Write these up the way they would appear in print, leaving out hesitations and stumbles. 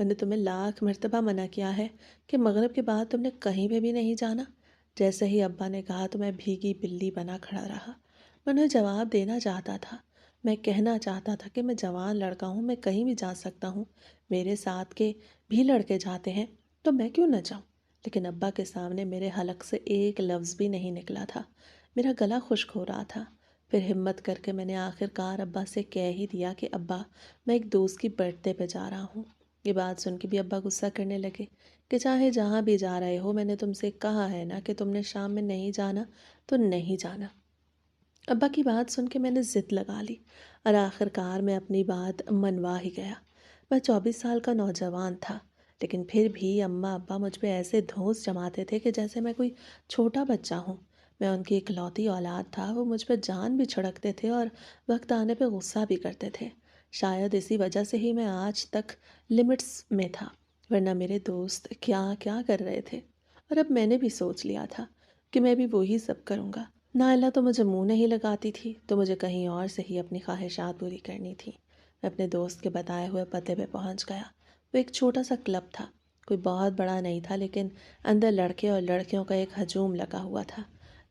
میں نے تمہیں لاکھ مرتبہ منع کیا ہے کہ مغرب کے بعد تم نے کہیں پہ بھی نہیں جانا۔ جیسے ہی ابا نے کہا تو میں بھیگی بلی بنا کھڑا رہا۔ میں انہیں جواب دینا چاہتا تھا، میں کہنا چاہتا تھا کہ میں جوان لڑکا ہوں، میں کہیں بھی جا سکتا ہوں، میرے ساتھ کے بھی لڑکے جاتے ہیں تو میں کیوں نہ جاؤں، لیکن ابا کے سامنے میرے حلق سے ایک لفظ بھی نہیں نکلا تھا۔ میرا گلا خشک ہو رہا تھا۔ پھر ہمت کر کے میں نے آخر کار ابا سے کہہ ہی دیا کہ ابا، میں ایک دوست کی برتھ ڈے پہ جا رہا ہوں۔ یہ بات سن کے بھی ابا غصہ کرنے لگے کہ چاہے جہاں بھی جا رہے ہو، میں نے تم سے کہا ہے نا کہ تم نے شام میں نہیں جانا تو نہیں جانا۔ ابا کی بات سن کے میں نے ضد لگا لی اور آخر کار میں اپنی بات منوا ہی گیا۔ میں 24 سال کا نوجوان تھا، لیکن پھر بھی اماں ابا مجھ پہ ایسے دھونس جماتے تھے کہ جیسے میں کوئی چھوٹا بچہ ہوں۔ میں ان کی اکلوتی اولاد تھا، وہ مجھ پہ جان بھی چھڑکتے تھے اور وقت آنے پہ غصہ بھی کرتے تھے۔ شاید اسی وجہ سے ہی میں آج تک لمٹس میں تھا، ورنہ میرے دوست کیا کیا کر رہے تھے، اور اب میں نے بھی سوچ لیا تھا کہ میں بھی وہی سب کروں گا۔ نائلہ تو مجھے منہ نہیں لگاتی تھی، تو مجھے کہیں اور سے ہی اپنی خواہشات پوری کرنی تھی۔ میں اپنے دوست کے بتائے ہوئے پتے پہ پہنچ گیا۔ وہ ایک چھوٹا سا کلب تھا، کوئی بہت بڑا نہیں تھا، لیکن اندر لڑکے اور لڑکیوں کا ایک ہجوم لگا ہوا تھا۔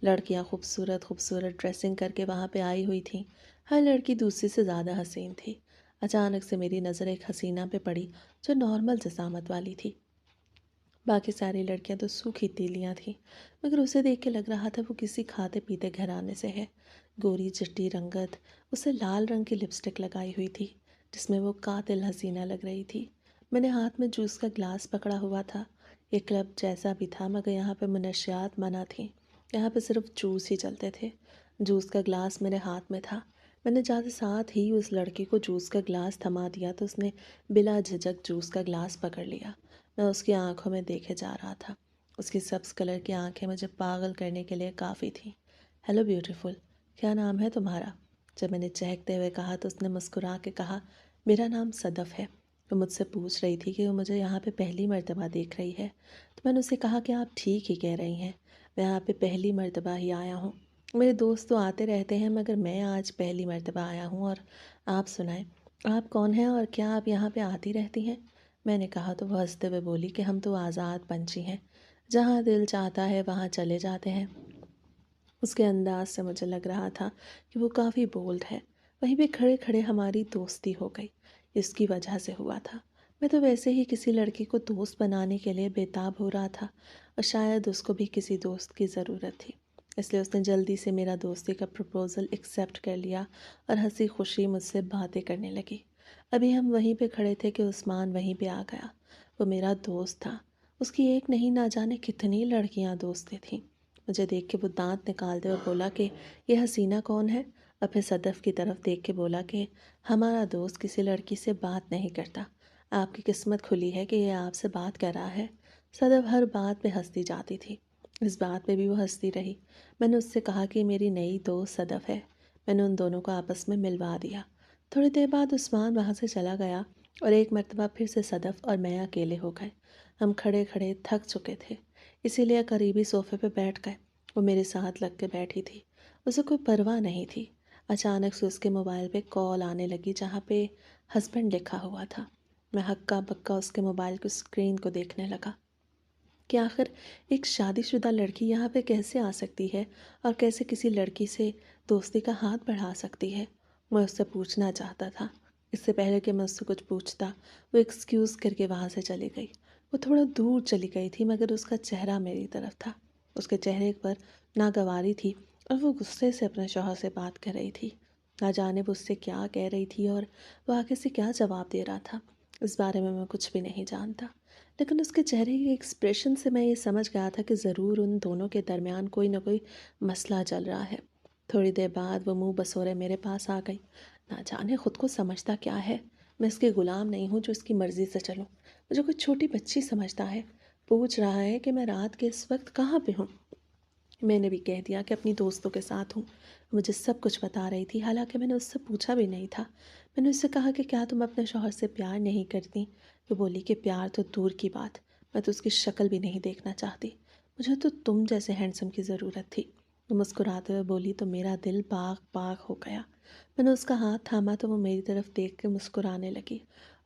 لڑکیاں خوبصورت خوبصورت ڈریسنگ کر کے وہاں پہ آئی ہوئی تھیں، ہر لڑکی دوسری سے زیادہ حسین تھی۔ اچانک سے میری نظر ایک حسینہ پہ پڑی جو نارمل جسامت والی تھی۔ باقی ساری لڑکیاں تو سوکھی تیلیاں تھیں، مگر اسے دیکھ کے لگ رہا تھا وہ کسی کھاتے پیتے گھرانے سے ہے۔ گوری چٹی رنگت، اسے لال رنگ کی لپسٹک لگائی ہوئی تھی جس میں وہ قاتل حسینہ لگ رہی تھی۔ میں نے ہاتھ میں جوس کا گلاس پکڑا ہوا تھا۔ یہ کلب جیسا بھی تھا، مگر یہاں پہ منشیات منع تھیں، یہاں پہ صرف جوس ہی چلتے تھے۔ جوس کا گلاس میرے ہاتھ میں تھا۔ میں نے جاتے ساتھ ہی اس لڑکی کو جوس کا گلاس تھما دیا تو اس نے بلا جھجک جوس کا گلاس پکڑ لیا۔ میں اس کی آنکھوں میں دیکھے جا رہا تھا۔ اس کی سبز کلر کی آنکھیں مجھے پاگل کرنے کے لیے کافی تھیں۔ ہیلو بیوٹیفل، کیا نام ہے تمہارا؟ جب میں نے چہکتے ہوئے کہا تو اس نے مسکرا کے کہا، میرا نام صدف ہے۔ وہ مجھ سے پوچھ رہی تھی کہ وہ مجھے یہاں پہ پہلی مرتبہ دیکھ رہی ہے، تو میں نے اسے کہا کہ آپ ٹھیک ہی کہہ رہی ہیں، میں یہاں پہ پہلی مرتبہ ہی آیا ہوں۔ میرے دوست تو آتے رہتے ہیں، مگر میں آج پہلی مرتبہ آیا ہوں۔ اور آپ سنائیں، آپ کون ہیں اور کیا آپ یہاں پہ آتی رہتی ہیں؟ میں نے کہا تو وہ ہنستے ہوئے بولی کہ ہم تو آزاد پنچھی ہیں، جہاں دل چاہتا ہے وہاں چلے جاتے ہیں۔ اس کے انداز سے مجھے لگ رہا تھا کہ وہ کافی بولڈ ہے۔ وہیں پہ کھڑے کھڑے ہماری دوستی ہو گئی، اس کی وجہ سے ہوا تھا۔ میں تو ویسے ہی کسی لڑکی کو دوست بنانے کے لیے بےتاب ہو رہا تھا، اور شاید اس کو بھی کسی دوست کی ضرورت تھی، اس لیے اس نے جلدی سے میرا دوستی کا پروپوزل ایکسیپٹ کر لیا اور ہنسی خوشی مجھ سے باتیں کرنے لگی۔ ابھی ہم وہیں پہ کھڑے تھے کہ عثمان وہیں پہ آ گیا۔ وہ میرا دوست تھا، اس کی ایک نہیں نہ جانے کتنی لڑکیاں دوستیں تھیں۔ مجھے دیکھ کے وہ دانت نکالتے ہوئے بولا کہ یہ حسینہ کون ہے، اور پھر صدف کی طرف دیکھ کے بولا کہ ہمارا دوست کسی لڑکی سے بات نہیں کرتا، آپ کی قسمت کھلی ہے کہ یہ آپ سے بات کر رہا ہے۔ صدف ہر بات پہ ہنستی جاتی تھی، اس بات پہ بھی وہ ہنستی رہی۔ میں نے اس سے کہا کہ میری نئی دوست صدف ہے۔ میں نے ان دونوں کو آپس میں ملوا دیا۔ تھوڑی دیر بعد عثمان وہاں سے چلا گیا اور ایک مرتبہ پھر سے صدف اور میں اکیلے ہو گئے۔ ہم کھڑے کھڑے تھک چکے تھے، اسی لیے قریبی صوفے پہ بیٹھ گئے۔ وہ میرے ساتھ لگ کے بیٹھی تھی، اسے کوئی پرواہ نہیں تھی۔ اچانک سے اس کے موبائل پہ کال آنے لگی جہاں پہ ہسبینڈ لکھا ہوا تھا۔ میں ہکا بکا اس کے موبائل کی اسکرین کو دیکھنے لگا کہ آخر ایک شادی شدہ لڑکی یہاں پہ کیسے آ سکتی ہے اور کیسے کسی لڑکی سے دوستی کا ہاتھ بڑھا سکتی ہے۔ میں اس سے پوچھنا چاہتا تھا، اس سے پہلے کہ میں اس سے کچھ پوچھتا وہ ایکسکیوز کر کے وہاں سے چلی گئی۔ وہ تھوڑا دور چلی گئی تھی، مگر اس کا چہرہ میری طرف تھا۔ اس کے چہرے پر ناگواری تھی اور وہ غصے سے اپنے شوہر سے بات کر رہی تھی۔ نہ جانے وہ اس سے کیا کہہ رہی تھی اور وہ آگے سے کیا جواب دے رہا تھا، اس بارے میں کچھ بھی نہیں جانتا، لیکن اس کے چہرے کے ایکسپریشن سے میں یہ سمجھ گیا تھا کہ ضرور ان دونوں کے درمیان کوئی نہ کوئی مسئلہ چل رہا ہے۔ تھوڑی دیر بعد وہ منہ بسورے میرے پاس آ گئی۔ نہ جانے خود کو سمجھتا کیا ہے، میں اس کے غلام نہیں ہوں جو اس کی مرضی سے چلوں، مجھے کوئی چھوٹی بچی سمجھتا ہے۔ پوچھ رہا ہے کہ میں رات کے اس وقت کہاں پہ ہوں۔ میں نے بھی کہہ دیا کہ اپنی دوستوں کے ساتھ ہوں۔ مجھے سب کچھ بتا رہی تھی، حالانکہ میں نے اس سے پوچھا بھی نہیں تھا۔ میں نے اس سے کہا کہ کیا تم اپنے شوہر سے پیار نہیں کرتی؟ وہ بولی کہ پیار تو دور کی بات، میں تو اس کی شکل بھی نہیں دیکھنا چاہتی، مجھے تو تم جیسے ہینڈسم کی ضرورت تھی۔ وہ مسکراتے ہوئے بولی تو میرا دل باغ باغ ہو گیا۔ میں نے اس کا ہاتھ تھاما تو وہ میری طرف دیکھ کے مسکرانے لگی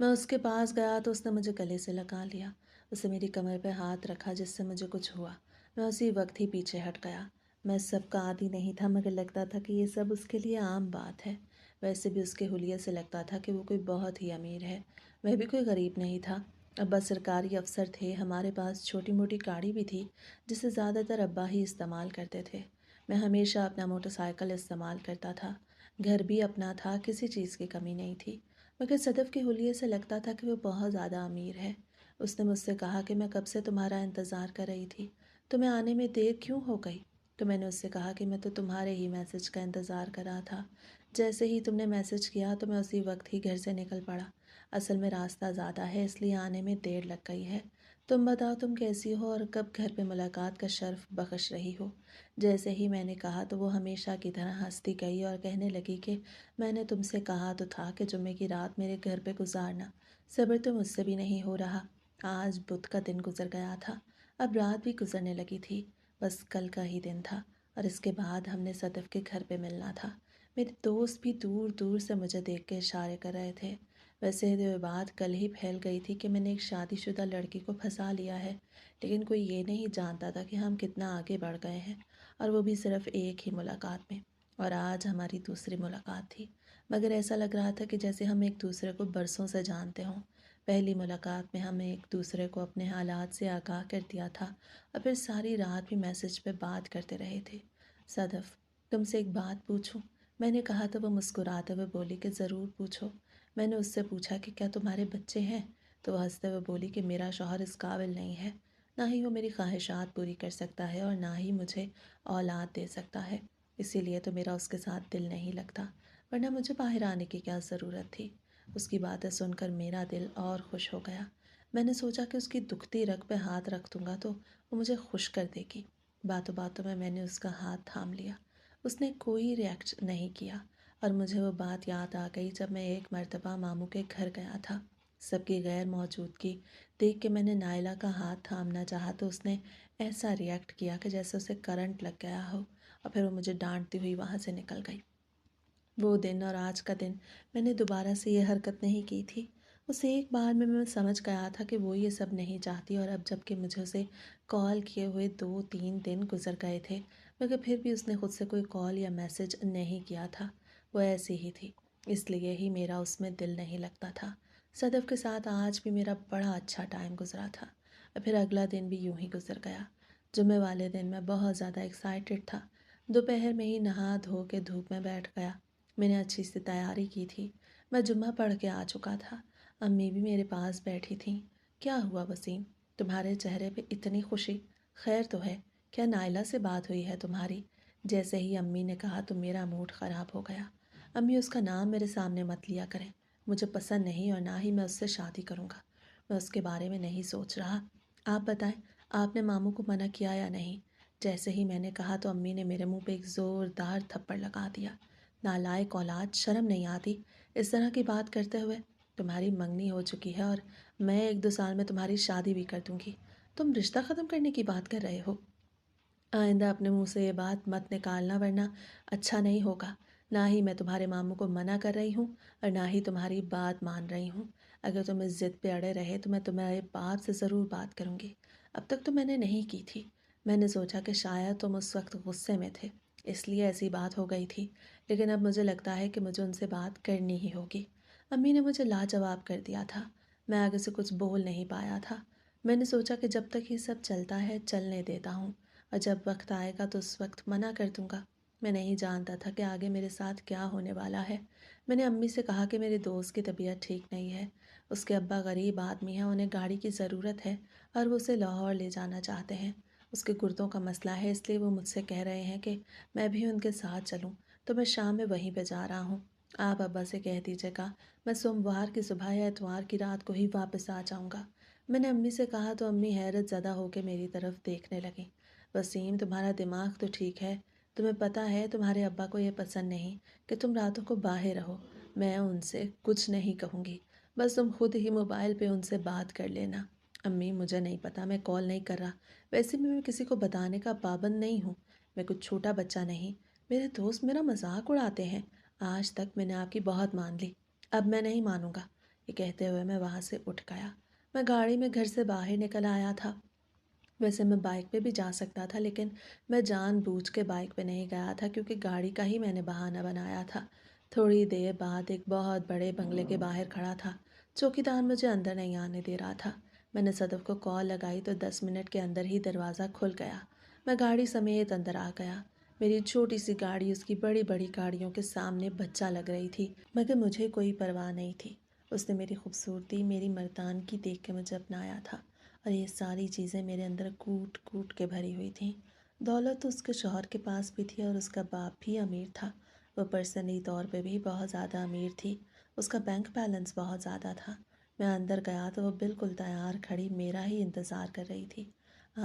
میں اس کے پاس گیا تو اس نے مجھے گلے سے لگا لیا، اسے میری کمر پہ ہاتھ رکھا جس سے مجھے کچھ ہوا۔ میں اسی وقت ہی پیچھے ہٹ گیا۔ میں سب کا عادی نہیں تھا مگر لگتا تھا کہ یہ سب اس کے لیے عام بات ہے۔ ویسے بھی اس کے حلیے سے لگتا تھا کہ وہ کوئی بہت ہی امیر ہے، وہ بھی کوئی غریب نہیں تھا۔ ابا سرکاری افسر تھے، ہمارے پاس چھوٹی موٹی گاڑی بھی تھی جسے زیادہ تر ابا ہی استعمال کرتے تھے۔ میں ہمیشہ اپنا موٹر سائیکل استعمال کرتا تھا، گھر بھی اپنا تھا، کسی چیز کی کمی نہیں تھی۔ مگر صدف کے حلیے سے لگتا تھا کہ وہ بہت زیادہ امیر ہے۔ اس نے مجھ سے کہا کہ میں کب سے تمہارا انتظار کر رہی تھی، تمہیں آنے میں دیر کیوں ہو گئی؟ تو میں نے اس سے کہا کہ میں تو تمہارے ہی میسج کا انتظار کر رہا تھا، جیسے ہی تم نے میسج کیا تو میں اسی وقت ہی گھر سے نکل پڑا۔ اصل میں راستہ زیادہ ہے اس لیے آنے میں دیر لگ گئی ہے۔ تم بتاؤ تم کیسی ہو اور کب گھر پہ ملاقات کا شرف بخش رہی ہو؟ جیسے ہی میں نے کہا تو وہ ہمیشہ کی طرح ہنستی گئی اور کہنے لگی کہ میں نے تم سے کہا تو تھا کہ جمعے کی رات میرے گھر پہ گزارنا، صبر تو مجھ سے بھی نہیں ہو رہا۔ آج بدھ کا دن گزر گیا تھا، اب رات بھی گزرنے لگی تھی، بس کل کا ہی دن تھا اور اس کے بعد ہم نے صدف کے گھر پہ ملنا تھا۔ میرے دوست بھی دور دور سے مجھے دیکھ کے اشارے کر رہے تھے۔ ویسے یہ بات کل ہی پھیل گئی تھی کہ میں نے ایک شادی شدہ لڑکی کو پھنسا لیا ہے، لیکن کوئی یہ نہیں جانتا تھا کہ ہم کتنا آگے بڑھ گئے ہیں، اور وہ بھی صرف ایک ہی ملاقات میں۔ اور آج ہماری دوسری ملاقات تھی، مگر ایسا لگ رہا تھا کہ جیسے ہم ایک دوسرے کو برسوں سے جانتے ہوں۔ پہلی ملاقات میں ہم ایک دوسرے کو اپنے حالات سے آگاہ کر دیا تھا اور پھر ساری رات بھی میسج پہ بات کرتے رہے تھے۔ صدف، تم سے ایک بات پوچھوں؟ میں نے کہا تو وہ مسکراتے ہوئے بولی کہ ضرور پوچھو۔ میں نے اس سے پوچھا کہ کیا تمہارے بچے ہیں؟ تو وہ ہنستے ہوئے بولی کہ میرا شوہر اس قابل نہیں ہے، نہ ہی وہ میری خواہشات پوری کر سکتا ہے اور نہ ہی مجھے اولاد دے سکتا ہے، اسی لیے تو میرا اس کے ساتھ دل نہیں لگتا، ورنہ مجھے باہر آنے کی کیا ضرورت تھی۔ اس کی باتیں سن کر میرا دل اور خوش ہو گیا۔ میں نے سوچا کہ اس کی دکھتی رگ پہ ہاتھ رکھ دوں گا تو وہ مجھے خوش کر دے گی۔ باتوں باتوں میں نے اس کا ہاتھ تھام لیا۔ اس نے کوئی ریئیکٹ نہیں کیا اور مجھے وہ بات یاد آ گئی جب میں ایک مرتبہ ماموں کے گھر گیا تھا۔ سب کی غیر موجودگی دیکھ کے میں نے نائلہ کا ہاتھ تھامنا چاہا تو اس نے ایسا ریئیکٹ کیا کہ جیسے اسے کرنٹ لگ گیا ہو، اور پھر وہ مجھے ڈانٹتی ہوئی وہاں سے نکل گئی۔ وہ دن اور آج کا دن میں نے دوبارہ سے یہ حرکت نہیں کی تھی۔ اسے ایک بار میں سمجھ گیا تھا کہ وہ یہ سب نہیں چاہتی، اور اب جب کہ مجھے اسے کال کیے ہوئے 2-3 دن گزر گئے تھے مگر پھر بھی اس نے خود سے کوئی کال یا میسج نہیں کیا تھا، وہ ایسی ہی تھی، اس لیے ہی میرا اس میں دل نہیں لگتا تھا۔ صدف کے ساتھ آج بھی میرا بڑا اچھا ٹائم گزرا تھا، اور پھر اگلا دن بھی یوں ہی گزر گیا۔ جمعے والے دن میں بہت زیادہ ایکسائٹڈ تھا۔ دوپہر میں ہی نہا دھو کے دھوپ میں بیٹھ گیا۔ میں نے اچھی سی تیاری کی تھی، میں جمعہ پڑھ کے آ چکا تھا۔ امی بھی میرے پاس بیٹھی تھیں۔ کیا ہوا وسیم؟ تمہارے چہرے پہ اتنی خوشی؟ خیر تو ہے؟ کیا نائلہ سے بات ہوئی ہے تمہاری؟ جیسے ہی امی نے کہا تو میرا موڈ خراب ہو گیا۔ امی اس کا نام میرے سامنے مت لیا کریں، مجھے پسند نہیں اور نہ ہی میں اس سے شادی کروں گا، میں اس کے بارے میں نہیں سوچ رہا۔ آپ بتائیں، آپ نے ماموں کو منع کیا یا نہیں؟ جیسے ہی میں نے کہا تو امی نے میرے منہ پہ ایک زوردار تھپڑ لگا دیا۔ نالائق اولاد، شرم نہیں آتی اس طرح کی بات کرتے ہوئے؟ تمہاری منگنی ہو چکی ہے اور میں 1-2 سال میں تمہاری شادی بھی کر دوں گی، تم رشتہ ختم کرنے کی بات کر رہے ہو؟ آئندہ اپنے منہ سے یہ بات مت نکالنا ورنہ اچھا نہیں ہوگا۔ نہ ہی میں تمہارے ماموں کو منع کر رہی ہوں اور نہ ہی تمہاری بات مان رہی ہوں۔ اگر تم اس ضد پہ اڑے رہے تو میں تمہارے باپ سے ضرور بات کروں گی۔ اب تک تو میں نے نہیں کی تھی، میں نے سوچا کہ شاید تم اس وقت غصے میں تھے اس لیے ایسی بات ہو گئی تھی، لیکن اب مجھے لگتا ہے کہ مجھے ان سے بات کرنی ہی ہوگی۔ امی نے مجھے لاجواب کر دیا تھا، میں آگے سے کچھ بول نہیں پایا تھا۔ میں نے سوچا کہ جب تک یہ سب چلتا ہے چلنے دیتا ہوں، اور جب وقت آئے گا تو اس وقت منع کر دوں گا۔ میں نہیں جانتا تھا کہ آگے میرے ساتھ کیا ہونے والا ہے۔ میں نے امی سے کہا کہ میرے دوست کی طبیعت ٹھیک نہیں ہے، اس کے ابا غریب آدمی ہیں، انہیں گاڑی کی ضرورت ہے اور وہ اسے لاہور لے جانا چاہتے ہیں۔ اس کے گردوں کا مسئلہ ہے، اس لیے وہ مجھ سے کہہ رہے ہیں کہ میں بھی ان کے ساتھ چلوں، تو میں شام میں وہیں پہ جا رہا ہوں۔ آپ ابا سے کہہ دیجیے گا میں سوموار کی صبح یا اتوار کی رات کو ہی واپس آ جاؤں گا۔ میں نے امی سے کہا تو امی حیرت زدہ ہو کے میری طرف دیکھنے لگیں۔ وسیم، تمہارا دماغ تو ٹھیک ہے، تمہیں پتہ ہے تمہارے ابا کو یہ پسند نہیں کہ تم راتوں کو باہر رہو۔ میں ان سے کچھ نہیں کہوں گی، بس تم خود ہی موبائل پہ ان سے بات کر لینا۔ امی، مجھے نہیں پتہ، میں کال نہیں کر رہا، ویسے بھی میں کسی کو بتانے کا پابند نہیں ہوں، میں کچھ چھوٹا بچہ نہیں، میرے دوست میرا مذاق اڑاتے ہیں، آج تک میں نے آپ کی بہت مان لی، اب میں نہیں مانوں گا۔ یہ کہتے ہوئے میں وہاں سے اٹھ گیا۔ میں گاڑی میں گھر سے باہر نکل آیا تھا۔ ویسے میں بائک پہ بھی جا سکتا تھا، لیکن میں جان بوجھ کے بائک پہ نہیں گیا تھا کیونکہ گاڑی کا ہی میں نے بہانہ بنایا تھا۔ تھوڑی دیر بعد ایک بہت بڑے بنگلے کے باہر کھڑا تھا۔ چوکیدار مجھے اندر نہیں آنے دے رہا تھا۔ میں نے صدف کو کال لگائی تو 10 منٹ کے اندر ہی دروازہ کھل گیا۔ میں گاڑی سمیت اندر آ گیا۔ میری چھوٹی سی گاڑی اس کی بڑی بڑی گاڑیوں کے سامنے بچہ لگ رہی تھی، مگر مجھے کوئی پرواہ نہیں تھی۔ اس نے میری خوبصورتی، میری مردانگی دیکھ کے مجھے اپنایا تھا، اور یہ ساری چیزیں میرے اندر کوٹ کوٹ کے بھری ہوئی تھیں۔ دولت تو اس کے شوہر کے پاس بھی تھی اور اس کا باپ بھی امیر تھا۔ وہ پرسنلی طور پہ بھی بہت زیادہ امیر تھی۔ اس کا بینک بیلنس بہت زیادہ تھا۔ میں اندر گیا تو وہ بالکل تیار کھڑی میرا ہی انتظار کر رہی تھی۔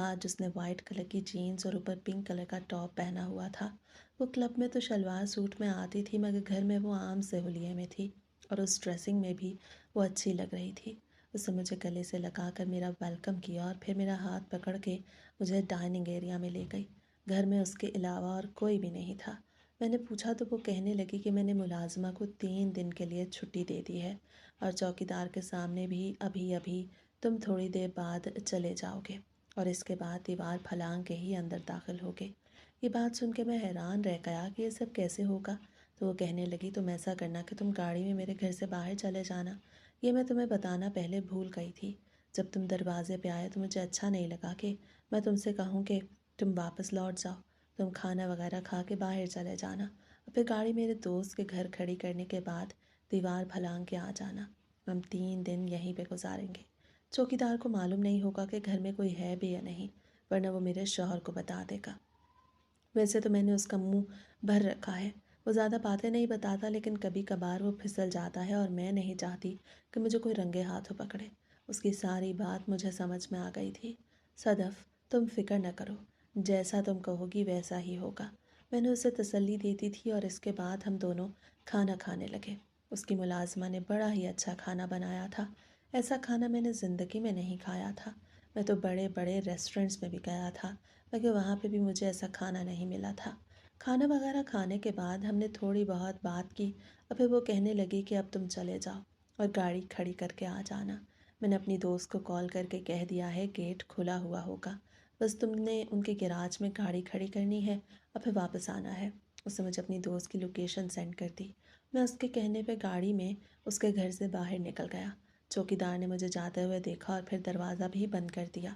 آج اس نے وائٹ کلر کی جینز اور اوپر پنک کلر کا ٹاپ پہنا ہوا تھا۔ وہ کلب میں تو شلوار سوٹ میں آتی تھی، مگر گھر میں وہ عام سے حلیے میں تھی، اور اس ڈریسنگ میں بھی وہ اچھی لگ رہی تھی۔ اس نے مجھے گلے سے لگا کر میرا ویلکم کیا اور پھر میرا ہاتھ پکڑ کے مجھے ڈائننگ ایریا میں لے گئی۔ گھر میں اس کے علاوہ اور کوئی بھی نہیں تھا۔ میں نے پوچھا تو وہ کہنے لگی کہ میں نے ملازمہ کو 3 دن کے لیے چھٹی دے دی ہے، اور چوکیدار کے سامنے بھی ابھی ابھی تم تھوڑی دیر بعد چلے جاؤ گے، اور اس کے بعد دیوار پھلانگ کے ہی اندر داخل ہوگے۔ یہ بات سن کے میں حیران رہ گیا کہ یہ سب کیسے ہوگا۔ تو وہ کہنے لگی تم ایسا کرنا کہ تم گاڑی میں میرے گھر سے باہر چلے جانا، یہ میں تمہیں بتانا پہلے بھول گئی تھی۔ جب تم دروازے پہ آئے تو مجھے اچھا نہیں لگا کہ میں تم سے کہوں کہ تم واپس لوٹ جاؤ۔ تم کھانا وغیرہ کھا کے باہر چلے جانا، اور پھر گاڑی میرے دوست کے گھر کھڑی کرنے کے بعد دیوار پھلانگ کے آ جانا۔ ہم 3 دن یہیں پہ گزاریں گے۔ چوکیدار کو معلوم نہیں ہوگا کہ گھر میں کوئی ہے بھی یا نہیں، ورنہ وہ میرے شوہر کو بتا دے گا۔ ویسے تو میں نے اس کا منہ بھر رکھا ہے، وہ زیادہ باتیں نہیں بتاتا، لیکن کبھی کبھار وہ پھسل جاتا ہے اور میں نہیں چاہتی کہ مجھے کوئی رنگے ہاتھوں پکڑے۔ اس کی ساری بات مجھے سمجھ میں آ گئی تھی۔ صدف، تم فکر نہ کرو، جیسا تم کہو گی ویسا ہی ہوگا، میں نے اسے تسلی دیتی تھی، اور اس کے بعد ہم دونوں کھانا کھانے لگے۔ اس کی ملازمہ نے بڑا ہی اچھا کھانا بنایا تھا۔ ایسا کھانا میں نے زندگی میں نہیں کھایا تھا۔ میں تو بڑے بڑے ریسٹورنٹس میں بھی گیا تھا، مگر وہاں پہ بھی مجھے ایسا کھانا نہیں ملا تھا۔ کھانا وغیرہ کھانے کے بعد ہم نے تھوڑی بہت بات کی، اور پھر وہ کہنے لگی کہ اب تم چلے جاؤ اور گاڑی کھڑی کر کے آ جانا۔ میں نے اپنی دوست کو کال کر کے کہہ دیا ہے گیٹ کھلا ہوا ہوگا، بس تم نے ان کے گیراج میں گاڑی کھڑی کرنی ہے اور پھر واپس آنا ہے۔ اس نے مجھے اپنی دوست کی لوکیشن سینڈ کر دی۔ میں اس کے کہنے پہ گاڑی میں اس کے گھر سے باہر نکل گیا۔ چوکیدار نے مجھے جاتے ہوئے دیکھا اور پھر دروازہ بھی بند کر دیا۔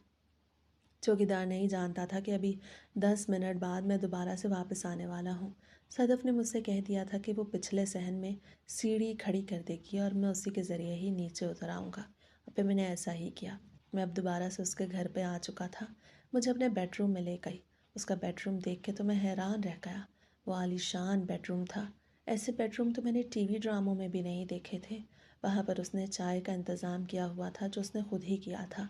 چوکیدار نہیں جانتا تھا کہ ابھی 10 منٹ بعد میں دوبارہ سے واپس آنے والا ہوں۔ صدف نے مجھ سے کہہ دیا تھا کہ وہ پچھلے صحن میں سیڑھی کھڑی کر دے گی اور میں اسی کے ذریعے ہی نیچے اتر آؤں گا، اور پھر میں نے ایسا ہی کیا۔ میں اب دوبارہ سے اس کے گھر پہ آ چکا تھا۔ مجھے اپنے بیڈ روم میں لے گئی۔ اس کا بیڈ روم دیکھ کے تو میں حیران رہ گیا۔ وہ عالی شان بیڈ روم تھا۔ ایسے بیڈ روم تو میں نے ٹی وی ڈراموں میں بھی نہیں دیکھے تھے۔ وہاں پر اس نے چائے کا انتظام کیا ہوا تھا جو اس نے خود ہی کیا تھا۔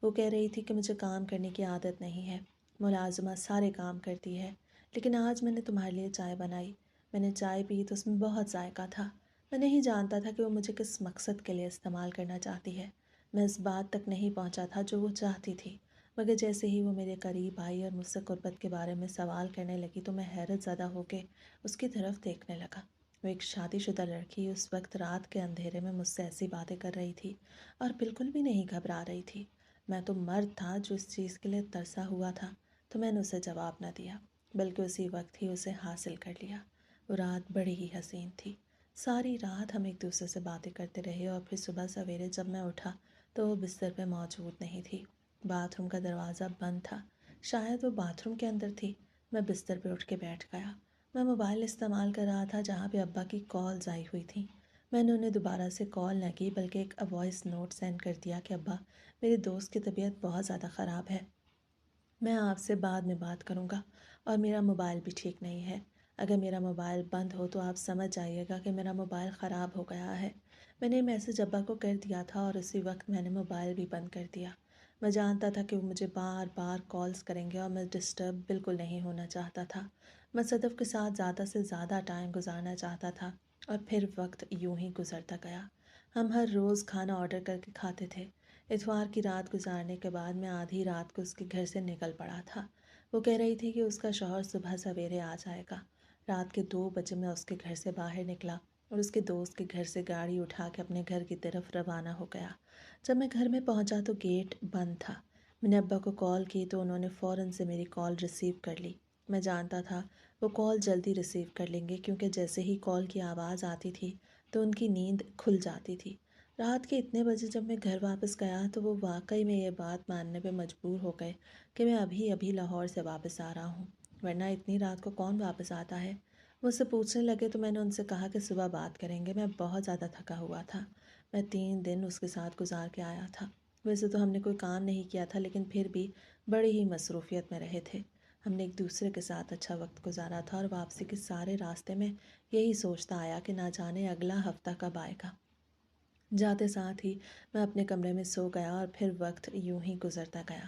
وہ کہہ رہی تھی کہ مجھے کام کرنے کی عادت نہیں ہے، ملازمہ سارے کام کرتی ہے، لیکن آج میں نے تمہارے لیے چائے بنائی۔ میں نے چائے پی تو اس میں بہت ذائقہ تھا۔ میں نہیں جانتا تھا کہ وہ مجھے کس مقصد کے لیے استعمال کرنا چاہتی ہے۔ میں اس بات تک نہیں پہنچا تھا جو وہ چاہتی تھی، مگر جیسے ہی وہ میرے قریب آئی اور مجھ سے قربت کے بارے میں سوال کرنے لگی تو میں حیرت زدہ ہو کے اس کی طرف دیکھنے لگا۔ وہ ایک شادی شدہ لڑکی اس وقت رات کے اندھیرے میں مجھ سے ایسی باتیں کر رہی تھی اور بالکل بھی نہیں گھبرا رہی تھی۔ میں تو مرد تھا جو اس چیز کے لیے ترسا ہوا تھا، تو میں نے اسے جواب نہ دیا، بلکہ اسی وقت ہی اسے حاصل کر لیا۔ وہ رات بڑی ہی حسین تھی۔ ساری رات ہم ایک دوسرے سے باتیں کرتے رہے، اور پھر صبح سویرے جب میں اٹھا تو وہ بستر پہ موجود نہیں تھی۔ باتھ روم کا دروازہ بند تھا، شاید وہ باتھ روم کے اندر تھی۔ میں بستر پہ اٹھ کے بیٹھ گیا۔ میں موبائل استعمال کر رہا تھا جہاں پہ ابا کی کالز آئی ہوئی تھیں۔ میں نے انہیں دوبارہ سے کال نہ کی، بلکہ ایک وائس نوٹ سینڈ کر دیا کہ ابا، میری دوست کی طبیعت بہت زیادہ خراب ہے، میں آپ سے بعد میں بات کروں گا، اور میرا موبائل بھی ٹھیک نہیں ہے۔ اگر میرا موبائل بند ہو تو آپ سمجھ جائیے گا کہ میرا موبائل خراب ہو گیا ہے۔ میں نے میسج ابا کو کر دیا تھا، اور اسی وقت میں نے موبائل بھی بند کر دیا۔ میں جانتا تھا کہ وہ مجھے بار بار کالز کریں گے، اور میں ڈسٹرب بالکل نہیں ہونا چاہتا تھا۔ میں صدف کے ساتھ زیادہ سے زیادہ ٹائم گزارنا چاہتا تھا، اور پھر وقت یوں ہی گزرتا گیا۔ ہم ہر روز کھانا آرڈر کر کے کھاتے تھے۔ اتوار کی رات گزارنے کے بعد میں آدھی رات کو اس کے گھر سے نکل پڑا تھا۔ وہ کہہ رہی تھی کہ اس کا شوہر صبح سویرے آ جائے گا۔ رات کے 2 بجے میں اس کے گھر سے باہر نکلا اور اس کے دوست کے گھر سے گاڑی اٹھا کے اپنے گھر کی طرف روانہ ہو گیا۔ جب میں گھر میں پہنچا تو گیٹ بند تھا۔ میں نے ابا کو کال کی تو انہوں نے فوراً سے میری کال ریسیو کر لی۔ میں جانتا تھا وہ کال جلدی ریسیو کر لیں گے، کیونکہ جیسے ہی کال کی آواز آتی تھی تو ان کی نیند کھل جاتی تھی۔ رات کے اتنے بجے جب میں گھر واپس گیا تو وہ واقعی میں یہ بات ماننے پہ مجبور ہو گئے کہ میں ابھی ابھی لاہور سے واپس آ رہا ہوں، ورنہ اتنی رات کو کون واپس آتا ہے۔ مجھ سے پوچھنے لگے تو میں نے ان سے کہا کہ صبح بات کریں گے، میں بہت زیادہ تھکا ہوا تھا۔ میں 3 دن اس کے ساتھ گزار کے آیا تھا۔ ویسے تو ہم نے کوئی کام نہیں کیا تھا، لیکن پھر بھی بڑی ہی مصروفیت میں رہے تھے۔ ہم نے ایک دوسرے کے ساتھ اچھا وقت گزارا تھا، اور واپسی کے سارے راستے میں یہی سوچتا آیا کہ نہ جانے اگلا ہفتہ کب آئے گا۔ جاتے ساتھ ہی میں اپنے کمرے میں سو گیا، اور پھر وقت یوں ہی گزرتا گیا۔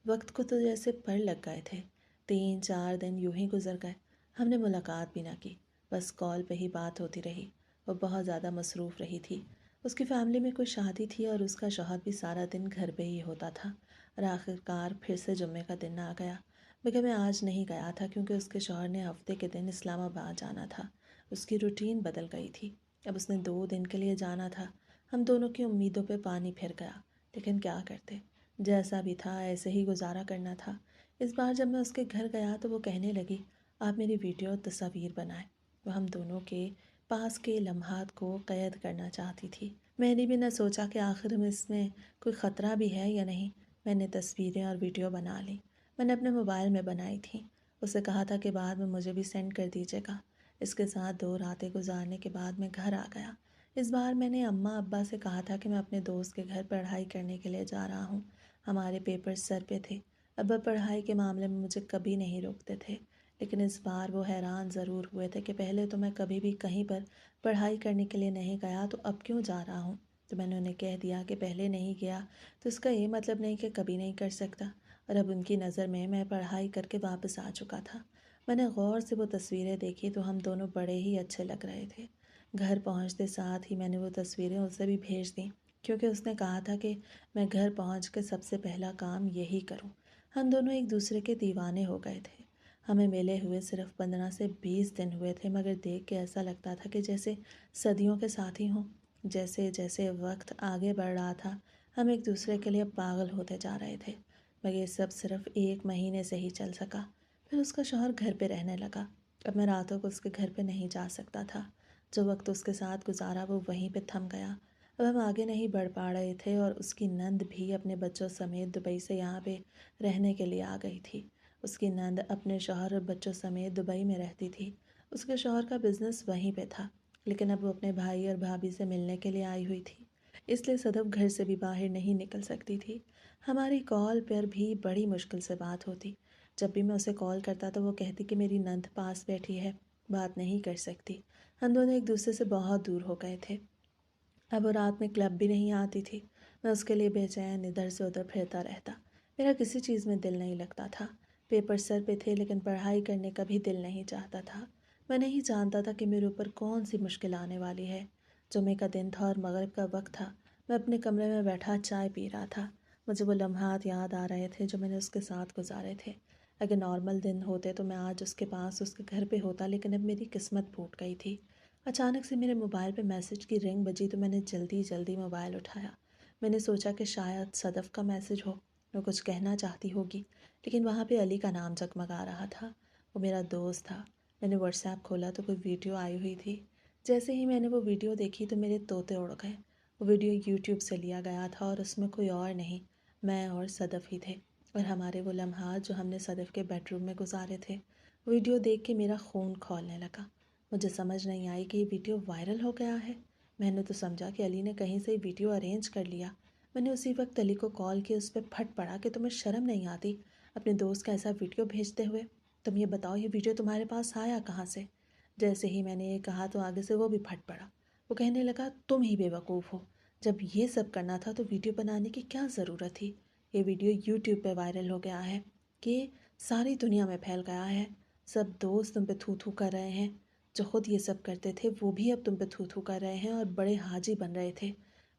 وقت کو تو جیسے پر لگ گئے تھے۔ 3 4 دن یوں ہی گزر گئے۔ ہم نے ملاقات بھی نہ کی، بس کال پہ ہی بات ہوتی رہی۔ وہ بہت زیادہ مصروف رہی تھی۔ اس کی فیملی میں کوئی شادی تھی، اور اس کا شوہر بھی سارا دن گھر پہ ہی ہوتا تھا۔ اور آخر کار پھر سے جمعے کا دن آ گیا، مگر میں آج نہیں گیا تھا کیونکہ اس کے شوہر نے ہفتے کے دن اسلام آباد جانا تھا۔ اس کی روٹین بدل گئی تھی۔ اب اس نے 2 دن کے لیے جانا تھا۔ ہم دونوں کی امیدوں پہ پانی پھر گیا، لیکن کیا کرتے، جیسا بھی تھا ایسے ہی گزارا کرنا تھا۔ اس بار جب میں اس کے گھر گیا تو وہ کہنے لگی، آپ میری ویڈیو اور تصاویر بنائیں۔ وہ ہم دونوں کے پاس کے لمحات کو قید کرنا چاہتی تھی۔ میں نے بھی نہ سوچا کہ آخر میں اس میں کوئی خطرہ بھی ہے یا نہیں۔ میں نے تصویریں اور ویڈیو بنا لی۔ میں نے اپنے موبائل میں بنائی تھیں۔ اسے کہا تھا کہ بعد میں مجھے بھی سینڈ کر دیجیے گا۔ اس کے ساتھ 2 راتیں گزارنے کے بعد میں گھر آ گیا۔ اس بار میں نے اماں ابا سے کہا تھا کہ میں اپنے دوست کے گھر پڑھائی کرنے کے لیے جا رہا ہوں۔ ہمارے پیپر سر پہ تھے۔ ابا پڑھائی کے معاملے میں مجھے کبھی نہیں روکتے تھے، لیکن اس بار وہ حیران ضرور ہوئے تھے کہ پہلے تو میں کبھی بھی کہیں پر پڑھائی کرنے کے لیے نہیں گیا، تو اب کیوں جا رہا ہوں؟ تو میں نے انہیں کہہ دیا کہ پہلے نہیں گیا تو اس کا یہ مطلب نہیں کہ کبھی نہیں کر سکتا، اور اب ان کی نظر میں پڑھائی کر کے واپس آ چکا تھا۔ میں نے غور سے وہ تصویریں دیکھی تو ہم دونوں بڑے ہی اچھے لگ رہے تھے۔ گھر پہنچتے ساتھ ہی میں نے وہ تصویریں اسے بھی بھیج دیں، کیونکہ اس نے کہا تھا کہ میں گھر پہنچ کے سب سے پہلا کام یہی کروں۔ ہم دونوں ایک دوسرے کے دیوانے ہو گئے تھے۔ ہمیں ملے ہوئے صرف 15 سے 20 دن ہوئے تھے، مگر دیکھ کے ایسا لگتا تھا کہ جیسے صدیوں کے ساتھی ہوں۔ جیسے جیسے وقت آگے بڑھ رہا تھا ہم ایک دوسرے کے لیے پاگل ہوتے جا رہے تھے، مگر یہ سب صرف 1 مہینے سے ہی چل سکا۔ پھر اس کا شوہر گھر پہ رہنے لگا۔ اب میں راتوں کو اس کے گھر پہ نہیں جا سکتا تھا۔ جو وقت اس کے ساتھ گزارا وہ وہیں پہ تھم گیا۔ اب ہم آگے نہیں بڑھ پا رہے تھے، اور اس کی نند بھی اپنے بچوں سمیت دبئی سے یہاں پہ رہنے کے لیے آ گئی تھی۔ اس کی نند اپنے شوہر اور بچوں سمیت دبئی میں رہتی تھی۔ اس کے شوہر کا بزنس وہیں پہ تھا، لیکن اب وہ اپنے بھائی اور بھابھی سے ملنے کے لیے آئی ہوئی تھی، اس لیے صدف گھر سے بھی باہر نہیں نکل سکتی تھی۔ ہماری کال پر بھی بڑی مشکل سے بات ہوتی۔ جب بھی میں اسے کال کرتا تو وہ کہتی کہ میری نند پاس بیٹھی ہے، بات نہیں کر سکتی۔ ہم دونوں ایک دوسرے سے بہت دور ہو گئے تھے۔ اب وہ رات میں کلب بھی نہیں آتی تھی۔ میں اس کے لیے بے چین ادھر سے ادھر پھرتا رہتا۔ میرا کسی چیز میں دل نہیں لگتا تھا۔ پیپر سر پہ تھے، لیکن پڑھائی کرنے کا بھی دل نہیں چاہتا تھا۔ میں نہیں جانتا تھا کہ میرے اوپر کون سی مشکل آنے والی ہے۔ جمعے کا دن تھا اور مغرب کا وقت تھا۔ میں اپنے کمرے میں بیٹھا چائے پی رہا تھا۔ مجھے وہ لمحات یاد آ رہے تھے جو میں نے اس کے ساتھ گزارے تھے۔ اگر نارمل دن ہوتے تو میں آج اس کے پاس اس کے گھر پہ ہوتا، لیکن اب میری قسمت پھوٹ گئی تھی۔ اچانک سے میرے موبائل پہ میسج کی رنگ بجی تو میں نے جلدی جلدی موبائل اٹھایا۔ میں نے سوچا کہ شاید صدف کا میسج ہو، وہ کچھ کہنا چاہتی ہوگی، لیکن وہاں پہ علی کا نام جگمگا رہا تھا۔ وہ میرا دوست تھا۔ میں نے واٹس ایپ کھولا تو کوئی ویڈیو آئی ہوئی تھی۔ جیسے ہی میں نے وہ ویڈیو دیکھی تو میرے طوطے اڑ گئے۔ وہ ویڈیو یوٹیوب سے لیا گیا تھا، اور اس میں کوئی اور نہیں، میں اور صدف ہی تھے، اور ہمارے وہ لمحات جو ہم نے صدف کے بیڈ روم میں گزارے تھے۔ ویڈیو دیکھ کے میرا خون کھولنے لگا۔ مجھے سمجھ نہیں آئی کہ یہ ویڈیو وائرل ہو گیا ہے۔ میں نے تو سمجھا کہ علی نے کہیں سے ویڈیو ارینج کر لیا۔ میں نے اسی وقت علی کو کال کی، اس پہ پھٹ پڑا کہ تمہیں شرم نہیں آتی اپنے دوست کا ایسا ویڈیو بھیجتے ہوئے؟ تم یہ بتاؤ یہ ویڈیو تمہارے پاس آیا کہاں سے؟ جیسے ہی میں نے یہ کہا تو آگے سے وہ بھی پھٹ پڑا۔ وہ کہنے لگا تم ہی بے وقوف ہو، جب یہ سب کرنا تھا تو ویڈیو بنانے کی کیا ضرورت تھی؟ یہ ویڈیو یوٹیوب پہ وائرل ہو گیا ہے کہ ساری دنیا میں پھیل گیا ہے۔ سب دوست تم پہ تھو تھو کر رہے ہیں، جو خود یہ سب کرتے تھے وہ بھی اب تم پہ تھو تھو کر رہے ہیں اور بڑے حاجی بن رہے تھے۔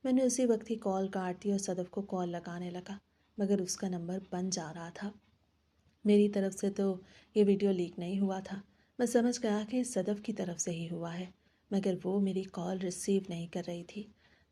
میں نے اسی وقت ہی کال کاٹ دی اور صدف کو کال لگانے لگا، مگر اس کا نمبر بند جا رہا تھا۔ میری طرف سے تو یہ ویڈیو لیک نہیں ہوا تھا۔ میں سمجھ گیا کہ صدف کی طرف سے ہی ہوا ہے۔ مگر وہ میری کال ریسیو نہیں کر رہی تھی۔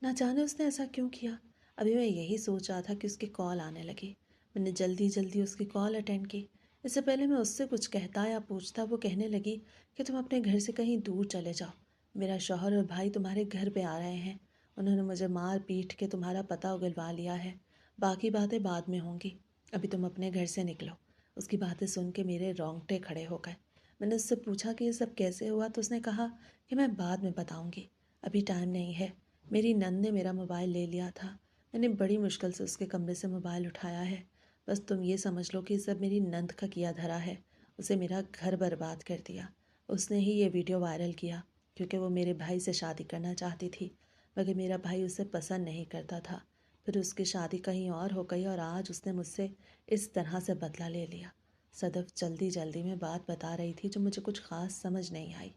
نہ جانے اس نے ایسا کیوں کیا۔ ابھی میں یہی سوچ رہا تھا کہ اس کی کال آنے لگی۔ میں نے جلدی جلدی اس کی کال اٹینڈ کی۔ اس سے پہلے میں اس سے کچھ کہتا یا پوچھتا، وہ کہنے لگی کہ تم اپنے گھر سے کہیں دور چلے جاؤ، میرا شوہر اور بھائی تمہارے گھر پہ آ رہے ہیں، انہوں نے مجھے مار پیٹ کے تمہارا پتہ اگلوا لیا ہے، باقی باتیں بعد میں ہوں گی، ابھی تم اپنے گھر سے نکلو۔ اس کی باتیں سن کے میرے رونگٹے کھڑے ہو گئے۔ میں نے اس سے پوچھا کہ یہ سب کیسے ہوا، تو اس نے کہا کہ میں بعد میں بتاؤں گی، ابھی ٹائم نہیں ہے، میری نند نے میرا موبائل لے لیا تھا، میں نے بڑی مشکل سے اس کے کمرے سے موبائل اٹھایا ہے، بس تم یہ سمجھ لو کہ یہ سب میری نند کا کیا دھرا ہے، اسے میرا گھر برباد کر دیا، اس نے ہی یہ ویڈیو وائرل کیا کیونکہ وہ میرے بھائی سے شادی کرنا چاہتی تھی، مگر میرا بھائی اسے پسند نہیں کرتا تھا، پھر اس کی شادی کہیں اور ہو گئی اور آج اس نے مجھ سے اس طرح سے بدلہ لے لیا۔ صدف جلدی جلدی میں بات بتا رہی تھی جو مجھے کچھ خاص سمجھ نہیں آئی۔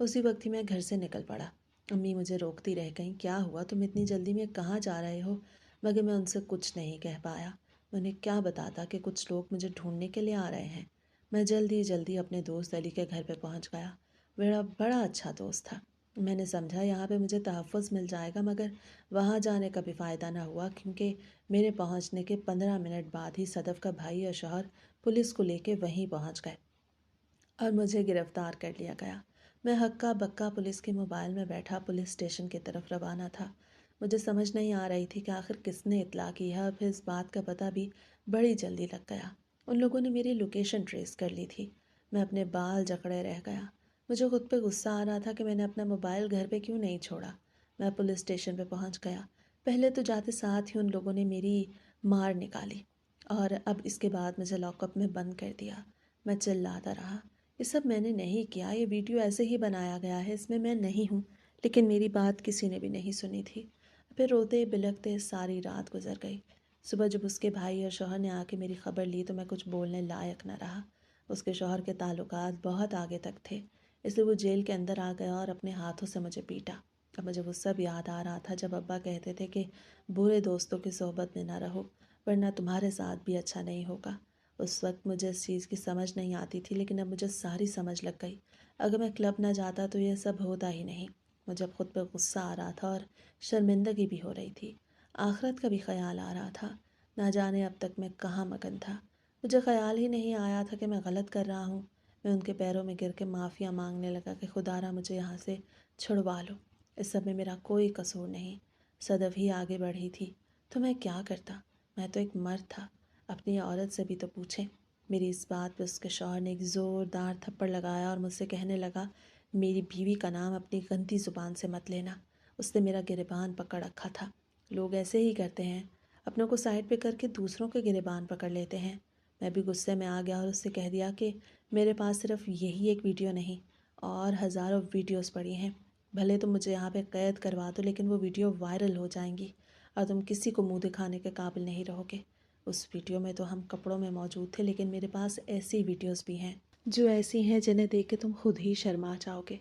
اسی وقت ہی میں گھر سے نکل پڑا۔ امی مجھے روکتی رہ گئیں، کیا ہوا، تم اتنی جلدی میں کہاں جا رہے ہو؟ مگر میں ان سے کچھ نہیں کہہ پایا۔ میں نے کیا بتاتا کہ کچھ لوگ مجھے ڈھونڈنے کے لیے آ رہے ہیں۔ میں جلدی جلدی اپنے دوست علی کے گھر پہ پہنچ گیا۔ میرا بڑا اچھا دوست تھا۔ میں نے سمجھا یہاں پہ مجھے تحفظ مل جائے گا، مگر وہاں جانے کا بھی فائدہ نہ ہوا کیونکہ میرے پہنچنے کے 15 منٹ بعد ہی صدف کا بھائی اور شوہر پولیس کو لے کے وہیں پہنچ گئے اور مجھے گرفتار کر لیا گیا۔ میں ہکا بکا پولیس کے موبائل میں بیٹھا پولیس اسٹیشن کی طرف روانہ تھا۔ مجھے سمجھ نہیں آ رہی تھی کہ آخر کس نے اطلاع کی ہے، اور پھر اس بات کا پتہ بھی بڑی جلدی لگ گیا۔ ان لوگوں نے میری لوکیشن ٹریس کر لی تھی۔ میں اپنے بال جکڑے رہ گیا۔ مجھے خود پہ غصہ آ رہا تھا کہ میں نے اپنا موبائل گھر پہ کیوں نہیں چھوڑا۔ میں پولیس اسٹیشن پہ پہنچ گیا۔ پہلے تو جاتے ساتھ ہی ان لوگوں نے میری مار نکالی اور اب اس کے بعد مجھے لاک اپ میں بند کر دیا۔ میں چلاتا رہا، یہ سب میں نے نہیں کیا، یہ ویڈیو ایسے ہی بنایا گیا ہے، اس میں میں نہیں ہوں، لیکن میری بات کسی نے بھی نہیں سنی تھی۔ پھر روتے بلکتے ساری رات گزر گئی۔ صبح جب اس کے بھائی اور شوہر نے آ کے میری خبر لی تو میں کچھ بولنے لائق نہ رہا۔ اس کے شوہر کے تعلقات بہت آگے تک تھے، اس لیے وہ جیل کے اندر آ گیا اور اپنے ہاتھوں سے مجھے پیٹا۔ اب مجھے وہ سب یاد آ رہا تھا جب ابا کہتے تھے کہ برے دوستوں کی صحبت میں نہ رہو ورنہ تمہارے ساتھ بھی اچھا نہیں ہوگا۔ اس وقت مجھے اس چیز کی سمجھ نہیں آتی تھی، لیکن اب مجھے ساری سمجھ لگ گئی۔ اگر میں کلب نہ جاتا تو یہ سب ہوتا ہی نہیں۔ مجھے اب خود پہ غصہ آ رہا تھا اور شرمندگی بھی ہو رہی تھی۔ آخرت کا بھی خیال آ رہا تھا، نہ جانے اب تک میں کہاں مگن تھا۔ مجھے خیال ہی نہیں آیا تھا کہ میں غلط کر رہا ہوں۔ میں ان کے پیروں میں گر کے معافیا مانگنے لگا کہ خدا را مجھے یہاں سے چھڑوا لو، اس سب میں میرا کوئی قصور نہیں۔ صدف ہی آگے بڑھی تھی تو میں کیا کرتا، میں تو ایک مرد تھا، اپنی عورت سے بھی تو پوچھیں۔ میری اس بات پہ اس کے شوہر نے ایک زوردار تھپڑ لگایا اور مجھ سے کہنے لگا، میری بیوی کا نام اپنی گندی زبان سے مت لینا، اس نے میرا گریبان پکڑ رکھا تھا۔ لوگ ایسے ہی کرتے ہیں، اپنوں کو سائڈ پہ کر کے دوسروں کے گریبان پکڑ لیتے ہیں۔ میں بھی غصے میں آ گیا اور اس سے کہہ دیا کہ میرے پاس صرف یہی ایک ویڈیو نہیں اور ہزاروں ویڈیوز پڑی ہیں، بھلے تم مجھے یہاں پہ قید کروا دو لیکن وہ ویڈیو وائرل ہو جائیں گی اور تم کسی کو منہ دکھانے کے قابل نہیں رہو گے۔ اس ویڈیو میں تو ہم کپڑوں میں موجود تھے، لیکن میرے پاس ایسی ویڈیوز بھی ہیں جو ایسی ہیں جنہیں دیکھ کے تم خود ہی شرما جاؤ گے۔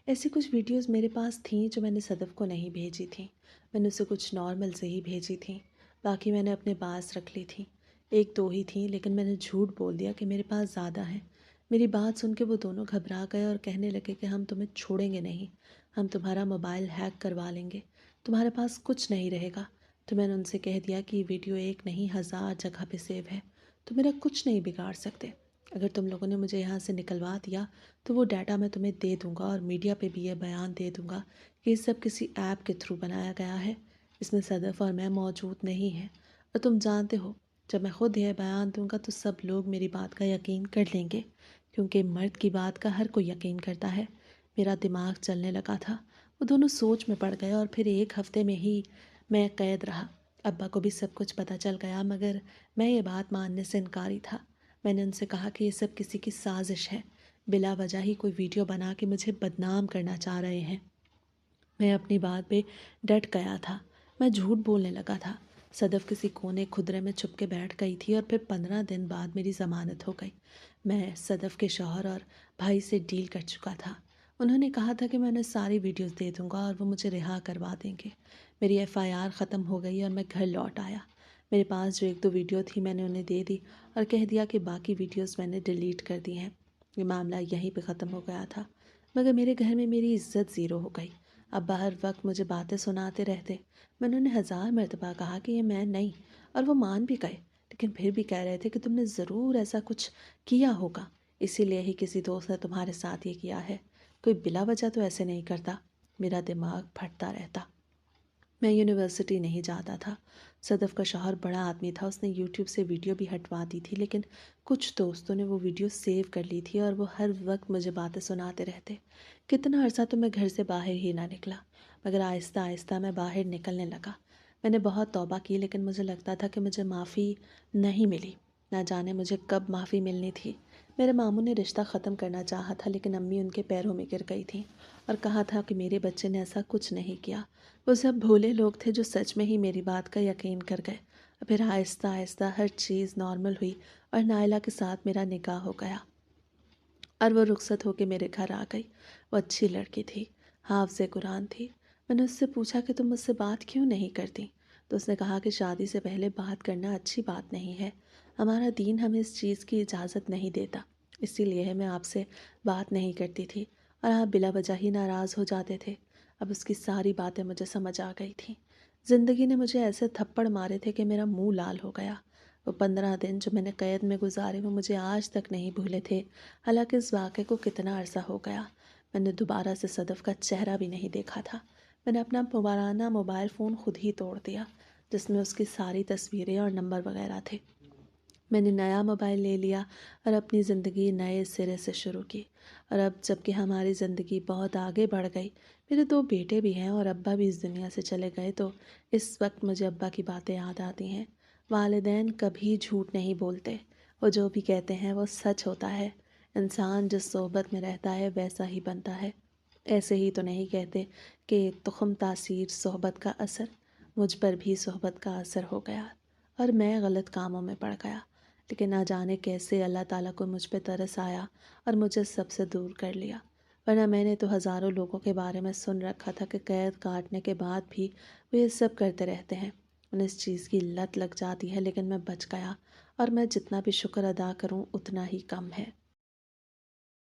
ایسی کچھ ویڈیوز میرے پاس تھیں جو میں نے صدف کو نہیں بھیجی تھیں، میں نے اسے کچھ نارمل سے ہی بھیجی تھیں، باقی میں نے اپنے پاس رکھ لی تھیں۔ ایک دو ہی تھیں لیکن میں نے جھوٹ بول دیا کہ میرے پاس زیادہ ہیں۔ میری بات سن کے وہ دونوں گھبرا گئے اور کہنے لگے کہ ہم تمہیں چھوڑیں گے نہیں، ہم تمہارا موبائل ہیک کروا لیں گے، تمہارے پاس کچھ نہیں رہے گا۔ تو میں نے ان سے کہہ دیا کہ یہ ویڈیو ایک نہیں 1000 جگہ پہ سیو ہے، تو میرا کچھ نہیں بگاڑ سکتے۔ اگر تم لوگوں نے مجھے یہاں سے نکلوا دیا تو وہ ڈیٹا میں تمہیں دے دوں گا اور میڈیا پہ بھی یہ بیان دے دوں گا کہ یہ سب کسی ایپ کے تھرو بنایا گیا ہے، اس میں صدف اور میں موجود نہیں ہیں، اور تم جانتے ہو جب میں خود یہ بیان دوں گا تو سب لوگ میری بات کا یقین کر لیں گے، کیونکہ مرد کی بات کا ہر کوئی یقین کرتا ہے۔ میرا دماغ چلنے لگا تھا۔ وہ دونوں سوچ میں پڑ گئے اور پھر ایک ہفتے میں ہی میں قید رہا۔ ابا کو بھی سب کچھ پتہ چل گیا، مگر میں یہ بات ماننے سے انکاری تھا۔ میں نے ان سے کہا کہ یہ سب کسی کی سازش ہے، بلا وجہ ہی کوئی ویڈیو بنا کے مجھے بدنام کرنا چاہ رہے ہیں۔ میں اپنی بات پہ ڈٹ گیا تھا، میں جھوٹ بولنے لگا تھا۔ صدف کسی کونے کھدرے میں چھپ کے بیٹھ گئی تھی اور پھر 15 دن بعد میری ضمانت ہو گئی۔ میں صدف کے شوہر اور بھائی سے ڈیل کر چکا تھا۔ انہوں نے کہا تھا کہ میں انہیں ساری ویڈیوز دے دوں گا اور وہ مجھے رہا کروا دیں گے۔ میری FIR ختم ہو گئی اور میں گھر لوٹ آیا۔ میرے پاس جو ایک دو ویڈیو تھی میں نے انہیں دے دی اور کہہ دیا کہ باقی ویڈیوز میں نے ڈیلیٹ کر دی ہیں۔ یہ معاملہ یہیں پہ ختم ہو گیا تھا۔ مگر میرے گھر میں میری عزت زیرو ہو گئی۔ ابا ہر وقت مجھے باتیں سناتے رہتے۔ میں نے انہیں 1000 مرتبہ کہا کہ یہ میں نہیں، اور وہ مان بھی گئے، لیکن پھر بھی کہہ رہے تھے کہ تم نے ضرور ایسا کچھ کیا ہوگا، اسی لیے ہی کسی دوست نے تمہارے ساتھ یہ کیا ہے۔ کوئی بلا وجہ تو ایسے نہیں کرتا۔ میرا دماغ پھٹتا رہتا۔ میں یونیورسٹی نہیں جاتا تھا۔ صدف کا شوہر بڑا آدمی تھا، اس نے یوٹیوب سے ویڈیو بھی ہٹوا دی تھی، لیکن کچھ دوستوں نے وہ ویڈیو سیو کر لی تھی اور وہ ہر وقت مجھے باتیں سناتے رہتے۔ کتنا عرصہ تو میں گھر سے باہر ہی نہ نکلا، مگر آہستہ آہستہ میں باہر نکلنے لگا۔ میں نے بہت توبہ کی، لیکن مجھے لگتا تھا کہ مجھے معافی نہیں ملی۔ نہ جانے مجھے کب معافی ملنی تھی۔ میرے ماموں نے رشتہ ختم کرنا چاہا تھا، لیکن امی ان کے پیروں میں گر گئی تھیں اور کہا تھا کہ میرے بچے نے ایسا کچھ نہیں کیا۔ وہ سب بھولے لوگ تھے جو سچ میں ہی میری بات کا یقین کر گئے۔ اور پھر آہستہ آہستہ ہر چیز نارمل ہوئی اور نائلہ کے ساتھ میرا نکاح ہو گیا اور وہ رخصت ہو کے میرے گھر آ گئی۔ وہ اچھی لڑکی تھی، حافظ قرآن تھی۔ میں نے اس سے پوچھا کہ تم مجھ سے بات کیوں نہیں کرتی؟ تو اس نے کہا کہ شادی سے پہلے بات کرنا اچھی بات نہیں ہے، ہمارا دین ہمیں اس چیز کی اجازت نہیں دیتا، اسی لیے میں آپ سے بات نہیں کرتی تھی اور آپ بلا وجہ ہی ناراض ہو جاتے تھے۔ اب اس کی ساری باتیں مجھے سمجھ آ گئی تھیں۔ زندگی نے مجھے ایسے تھپڑ مارے تھے کہ میرا منہ لال ہو گیا۔ وہ 15 دن جو میں نے قید میں گزارے وہ مجھے آج تک نہیں بھولے تھے، حالانکہ اس واقعے کو کتنا عرصہ ہو گیا۔ میں نے دوبارہ سے صدف کا چہرہ بھی نہیں دیکھا تھا۔ میں نے اپنا پرانا موبائل فون خود ہی توڑ دیا، جس میں اس کی ساری تصویریں اور نمبر وغیرہ تھے۔ میں نے نیا موبائل لے لیا اور اپنی زندگی نئے سرے سے شروع کی۔ اور اب جب کہ ہماری زندگی بہت آگے بڑھ گئی، میرے 2 بیٹے بھی ہیں اور ابا بھی اس دنیا سے چلے گئے، تو اس وقت مجھے ابا کی باتیں یاد آتی ہیں۔ والدین کبھی جھوٹ نہیں بولتے، وہ جو بھی کہتے ہیں وہ سچ ہوتا ہے۔ انسان جس صحبت میں رہتا ہے ویسا ہی بنتا ہے۔ ایسے ہی تو نہیں کہتے کہ تخم تاثیر صحبت کا اثر۔ مجھ پر بھی صحبت کا اثر ہو گیا اور میں غلط کاموں میں پڑ گیا، لیکن نہ جانے کیسے اللہ تعالیٰ کو مجھ پہ ترس آیا اور مجھے سب سے دور کر لیا، ورنہ میں نے تو ہزاروں لوگوں کے بارے میں سن رکھا تھا کہ قید کاٹنے کے بعد بھی وہ یہ سب کرتے رہتے ہیں، انہیں اس چیز کی لت لگ جاتی ہے، لیکن میں بچ گیا اور میں جتنا بھی شکر ادا کروں اتنا ہی کم ہے۔